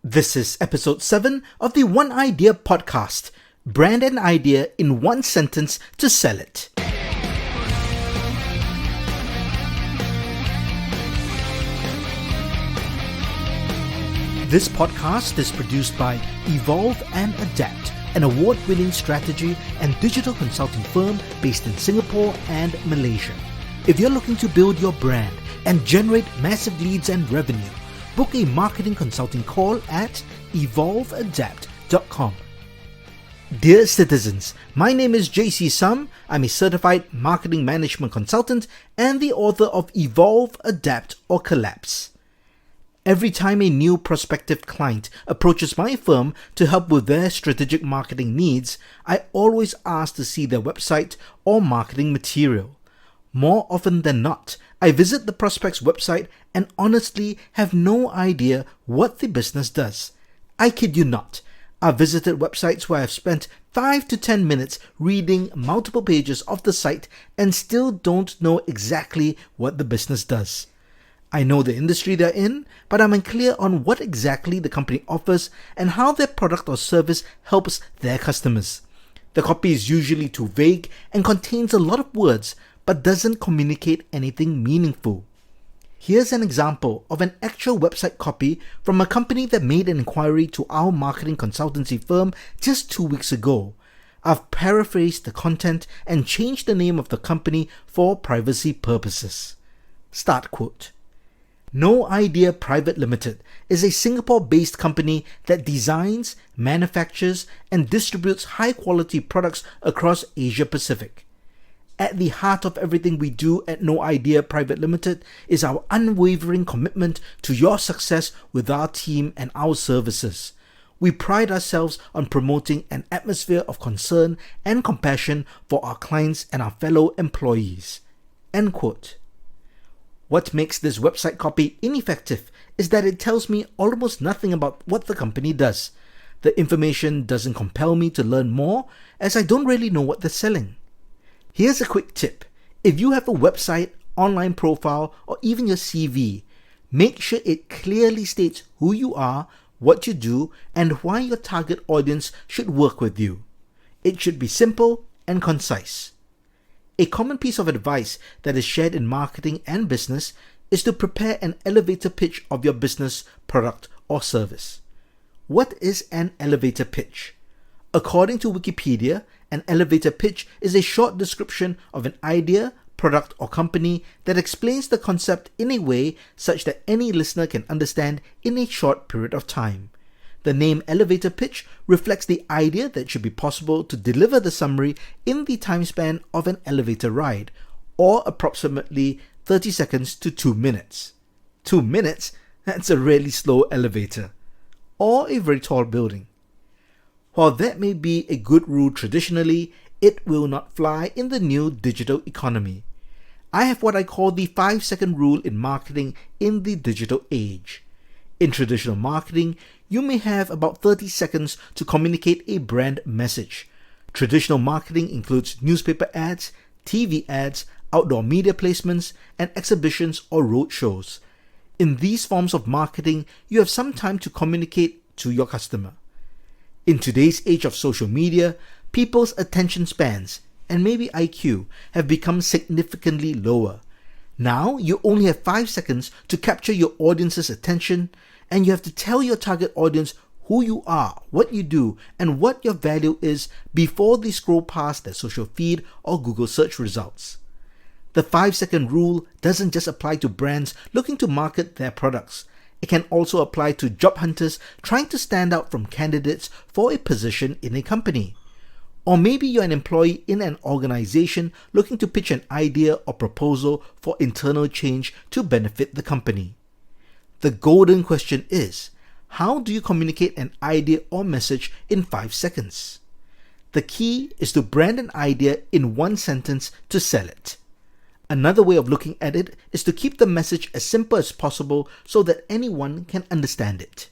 This is episode 7 of the One Idea podcast. Brand an idea in one sentence to sell it. This podcast is produced by Evolve and Adapt, an award-winning strategy and digital consulting firm based in Singapore and Malaysia. If you're looking to build your brand and generate massive leads and revenue, book a marketing consulting call at evolveadapt.com. Dear citizens, my name is JC Sum. I'm a certified marketing management consultant and the author of Evolve, Adapt or Collapse. Every time a new prospective client approaches my firm to help with their strategic marketing needs, I always ask to see their website or marketing material. More often than not, I visit the prospect's website and honestly have no idea what the business does. I kid you not. I've visited websites where I've spent 5 to 10 minutes reading multiple pages of the site and still don't know exactly what the business does. I know the industry they're in, but I'm unclear on what exactly the company offers and how their product or service helps their customers. The copy is usually too vague and contains a lot of words, but doesn't communicate anything meaningful. Here's an example of an actual website copy from a company that made an inquiry to our marketing consultancy firm just 2 weeks ago. I've paraphrased the content and changed the name of the company for privacy purposes. Start quote. No Idea Private Limited is a Singapore-based company that designs, manufactures, and distributes high-quality products across Asia Pacific. At the heart of everything we do at No Idea Private Limited is our unwavering commitment to your success with our team and our services. We pride ourselves on promoting an atmosphere of concern and compassion for our clients and our fellow employees. End quote. What makes this website copy ineffective is that it tells me almost nothing about what the company does. The information doesn't compel me to learn more, as I don't really know what they're selling. Here's a quick tip. If you have a website, online profile, or even your CV, make sure it clearly states who you are, what you do, and why your target audience should work with you. It should be simple and concise. A common piece of advice that is shared in marketing and business is to prepare an elevator pitch of your business, product, or service. What is an elevator pitch? According to Wikipedia, an elevator pitch is a short description of an idea, product, or company that explains the concept in a way such that any listener can understand in a short period of time. The name elevator pitch reflects the idea that it should be possible to deliver the summary in the time span of an elevator ride, or approximately 30 seconds to 2 minutes. 2 minutes? That's a really slow elevator. Or a very tall building. While that may be a good rule traditionally, it will not fly in the new digital economy. I have what I call the 5-second rule in marketing in the digital age. In traditional marketing, you may have about 30 seconds to communicate a brand message. Traditional marketing includes newspaper ads, TV ads, outdoor media placements, and exhibitions or roadshows. In these forms of marketing, you have some time to communicate to your customer. In today's age of social media, people's attention spans, and maybe IQ, have become significantly lower. Now, you only have 5 seconds to capture your audience's attention, and you have to tell your target audience who you are, what you do, and what your value is before they scroll past their social feed or Google search results. The 5-second rule doesn't just apply to brands looking to market their products. It can also apply to job hunters trying to stand out from candidates for a position in a company. Or maybe you're an employee in an organization looking to pitch an idea or proposal for internal change to benefit the company. The golden question is, how do you communicate an idea or message in 5 seconds? The key is to brand an idea in one sentence to sell it. Another way of looking at it is to keep the message as simple as possible so that anyone can understand it.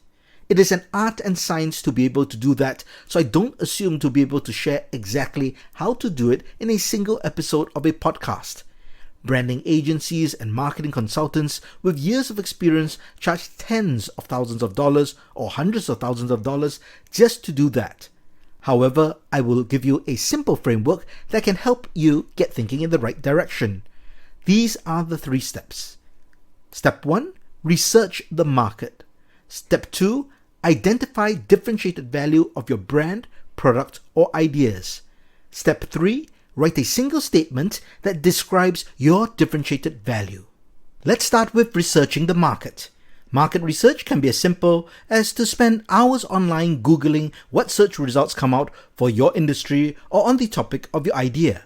It is an art and science to be able to do that, so I don't assume to be able to share exactly how to do it in a single episode of a podcast. Branding agencies and marketing consultants with years of experience charge tens of thousands of dollars or hundreds of thousands of dollars just to do that. However, I will give you a simple framework that can help you get thinking in the right direction. These are the 3 steps. Step 1, research the market. Step 2, identify differentiated value of your brand, product, or ideas. Step 3, write a single statement that describes your differentiated value. Let's start with researching the market. Market research can be as simple as to spend hours online Googling what search results come out for your industry or on the topic of your idea.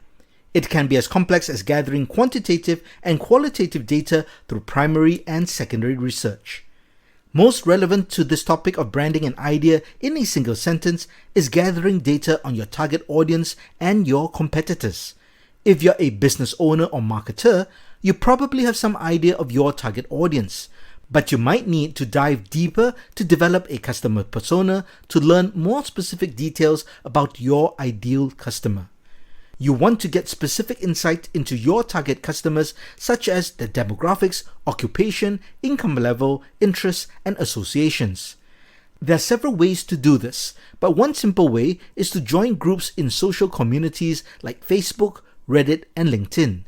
It can be as complex as gathering quantitative and qualitative data through primary and secondary research. Most relevant to this topic of branding an idea in a single sentence is gathering data on your target audience and your competitors. If you're a business owner or marketer, you probably have some idea of your target audience, but you might need to dive deeper to develop a customer persona to learn more specific details about your ideal customer. You want to get specific insight into your target customers, such as their demographics, occupation, income level, interests, and associations. There are several ways to do this, but one simple way is to join groups in social communities like Facebook, Reddit, and LinkedIn.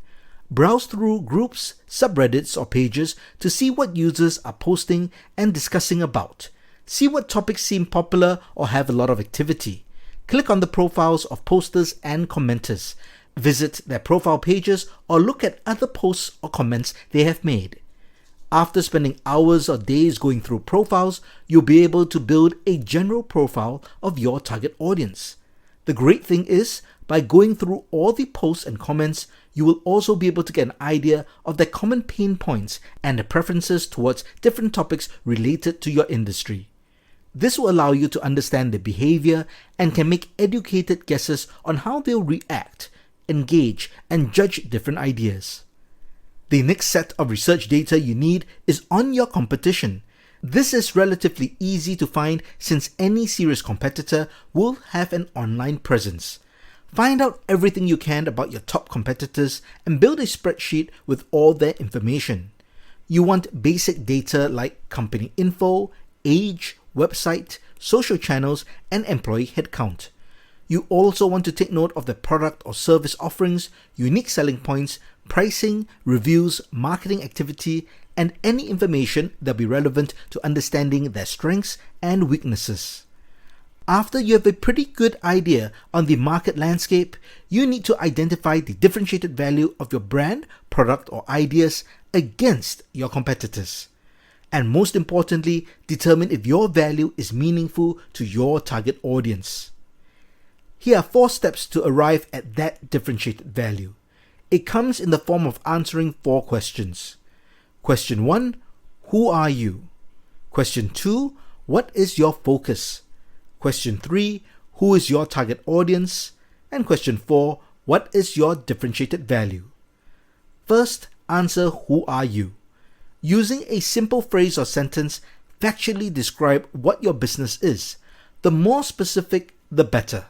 Browse through groups, subreddits, or pages to see what users are posting and discussing about. See what topics seem popular or have a lot of activity. Click on the profiles of posters and commenters. Visit their profile pages or look at other posts or comments they have made. After spending hours or days going through profiles, you'll be able to build a general profile of your target audience. The great thing is, by going through all the posts and comments, you will also be able to get an idea of their common pain points and their preferences towards different topics related to your industry. This will allow you to understand their behavior and can make educated guesses on how they'll react, engage, and judge different ideas. The next set of research data you need is on your competition. This is relatively easy to find since any serious competitor will have an online presence. Find out everything you can about your top competitors and build a spreadsheet with all their information. You want basic data like company info, age, website, social channels, and employee headcount. You also want to take note of the product or service offerings, unique selling points, pricing, reviews, marketing activity, and any information that will be relevant to understanding their strengths and weaknesses. After you have a pretty good idea on the market landscape, you need to identify the differentiated value of your brand, product, or ideas against your competitors. And most importantly, determine if your value is meaningful to your target audience. Here are 4 steps to arrive at that differentiated value. It comes in the form of answering 4 questions. Question 1, who are you? Question 2, what is your focus? Question 3, who is your target audience? And question 4, what is your differentiated value? First, answer who are you. Using a simple phrase or sentence, factually describe what your business is. The more specific, the better.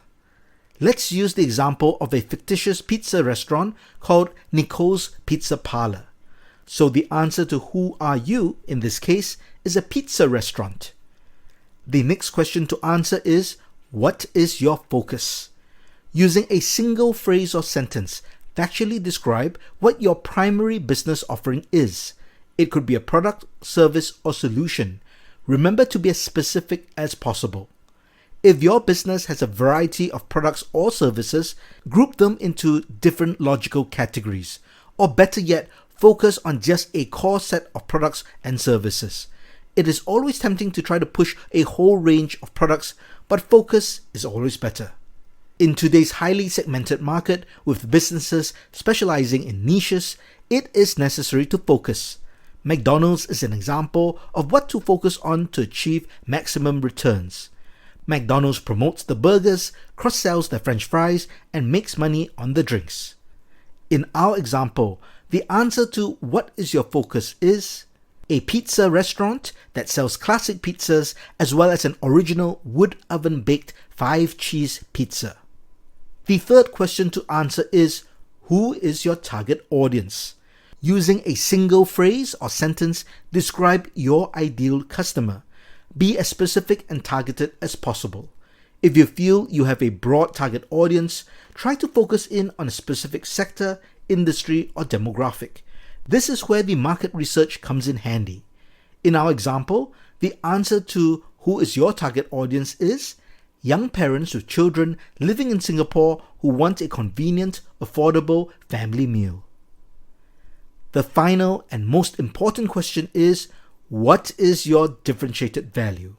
Let's use the example of a fictitious pizza restaurant called Nicole's Pizza Parlor. So the answer to who are you, in this case, is a pizza restaurant. The next question to answer is, what is your focus? Using a single phrase or sentence, factually describe what your primary business offering is. It could be a product, service, or solution. Remember to be as specific as possible. If your business has a variety of products or services, group them into different logical categories. Or better yet, focus on just a core set of products and services. It is always tempting to try to push a whole range of products, but focus is always better. In today's highly segmented market, with businesses specializing in niches, it is necessary to focus. McDonald's is an example of what to focus on to achieve maximum returns. McDonald's promotes the burgers, cross-sells their French fries, and makes money on the drinks. In our example, the answer to what is your focus is a pizza restaurant that sells classic pizzas as well as an original wood oven baked 5-cheese pizza. The third question to answer is, who is your target audience? Using a single phrase or sentence, describe your ideal customer. Be as specific and targeted as possible. If you feel you have a broad target audience, try to focus in on a specific sector, industry, or demographic. This is where the market research comes in handy. In our example, the answer to who is your target audience is young parents with children living in Singapore who want a convenient, affordable family meal. The final and most important question is, what is your differentiated value?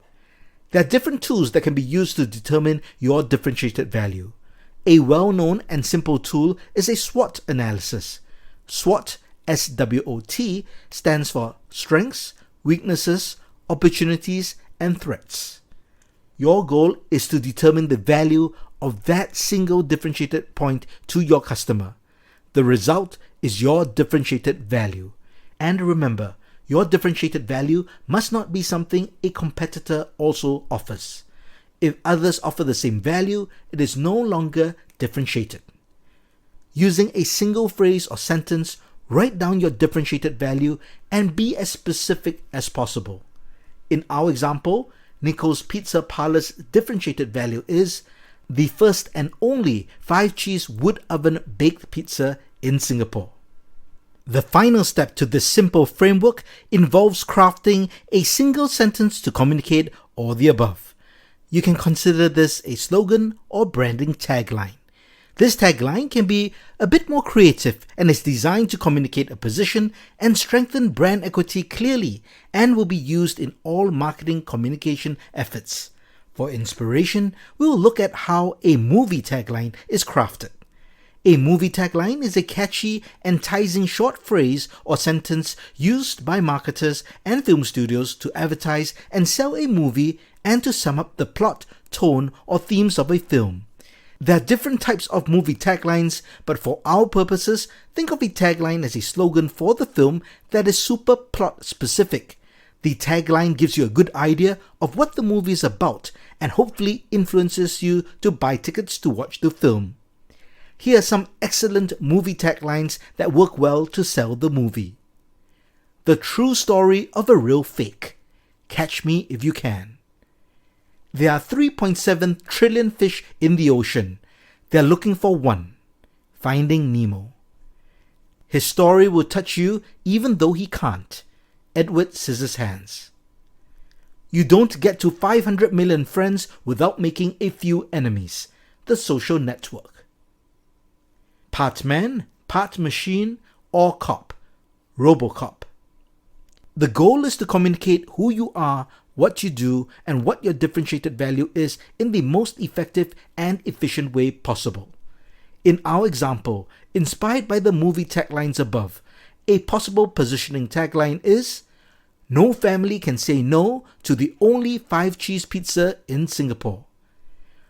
There are different tools that can be used to determine your differentiated value. A well-known and simple tool is a SWOT analysis. SWOT, S-W-O-T, stands for strengths, weaknesses, opportunities, and threats. Your goal is to determine the value of that single differentiated point to your customer. The result is your differentiated value. And remember, your differentiated value must not be something a competitor also offers. If others offer the same value, it is no longer differentiated. Using a single phrase or sentence, write down your differentiated value and be as specific as possible. In our example, Nico's Pizza Parlor's differentiated value is the first and only 5-cheese wood oven baked pizza in Singapore. The final step to this simple framework involves crafting a single sentence to communicate all the above. You can consider this a slogan or branding tagline. This tagline can be a bit more creative and is designed to communicate a position and strengthen brand equity clearly and will be used in all marketing communication efforts. For inspiration, we will look at how a movie tagline is crafted. A movie tagline is a catchy, enticing short phrase or sentence used by marketers and film studios to advertise and sell a movie and to sum up the plot, tone, or themes of a film. There are different types of movie taglines, but for our purposes, think of a tagline as a slogan for the film that is super plot specific. The tagline gives you a good idea of what the movie is about and hopefully influences you to buy tickets to watch the film. Here are some excellent movie taglines that work well to sell the movie. The true story of a real fake. Catch me if you can. There are 3.7 trillion fish in the ocean. They're looking for one. Finding Nemo. His story will touch you even though he can't. Edward Scissorhands. You don't get to 500 million friends without making a few enemies. The Social Network. Part man, part machine, or cop. RoboCop. The goal is to communicate who you are, what you do, and what your differentiated value is in the most effective and efficient way possible. In our example, inspired by the movie taglines above, a possible positioning tagline is, "No family can say no to the only 5-cheese pizza in Singapore."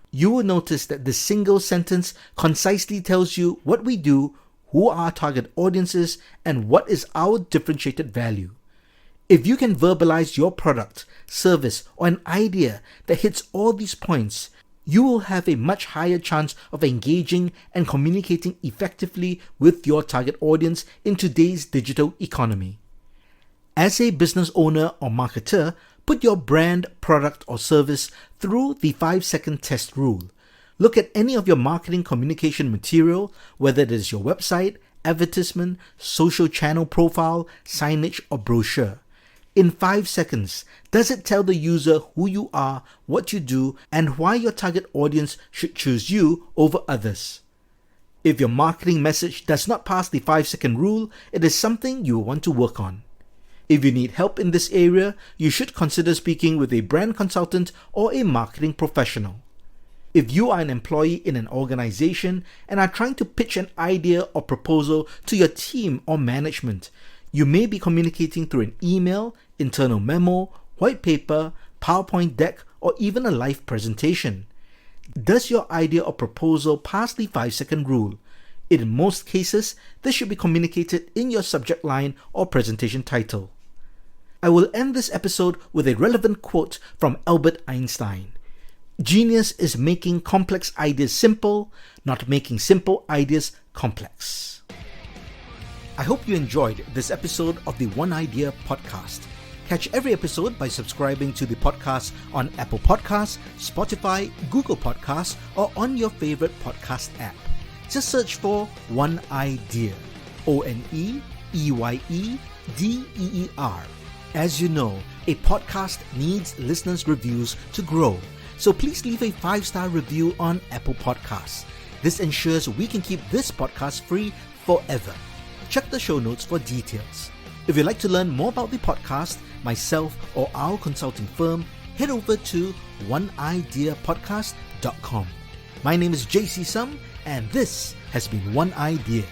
You will notice that this single sentence concisely tells you what we do, who our target audience is, and what is our differentiated value. If you can verbalize your product, service, or an idea that hits all these points, you will have a much higher chance of engaging and communicating effectively with your target audience in today's digital economy. As a business owner or marketer, put your brand, product, or service through the 5-second test rule. Look at any of your marketing communication material, whether it is your website, advertisement, social channel profile, signage, or brochure. In 5 seconds, does it tell the user who you are, what you do, and why your target audience should choose you over others? If your marketing message does not pass the 5-second rule, it is something you will want to work on. If you need help in this area, you should consider speaking with a brand consultant or a marketing professional. If you are an employee in an organization and are trying to pitch an idea or proposal to your team or management, you may be communicating through an email, internal memo, white paper, PowerPoint deck, or even a live presentation. Does your idea or proposal pass the 5-second rule? In most cases, this should be communicated in your subject line or presentation title. I will end this episode with a relevant quote from Albert Einstein. "Genius is making complex ideas simple, not making simple ideas complex." I hope you enjoyed this episode of the One Idea podcast. Catch every episode by subscribing to the podcast on Apple Podcasts, Spotify, Google Podcasts, or on your favorite podcast app. Just search for One Idea. ONEEYEDEER. As you know, a podcast needs listeners' reviews to grow, so please leave a 5-star review on Apple Podcasts. This ensures we can keep this podcast free forever. Check the show notes for details. If you'd like to learn more about the podcast, myself, or our consulting firm, head over to oneideapodcast.com. My name is JC Sum, and this has been One Idea.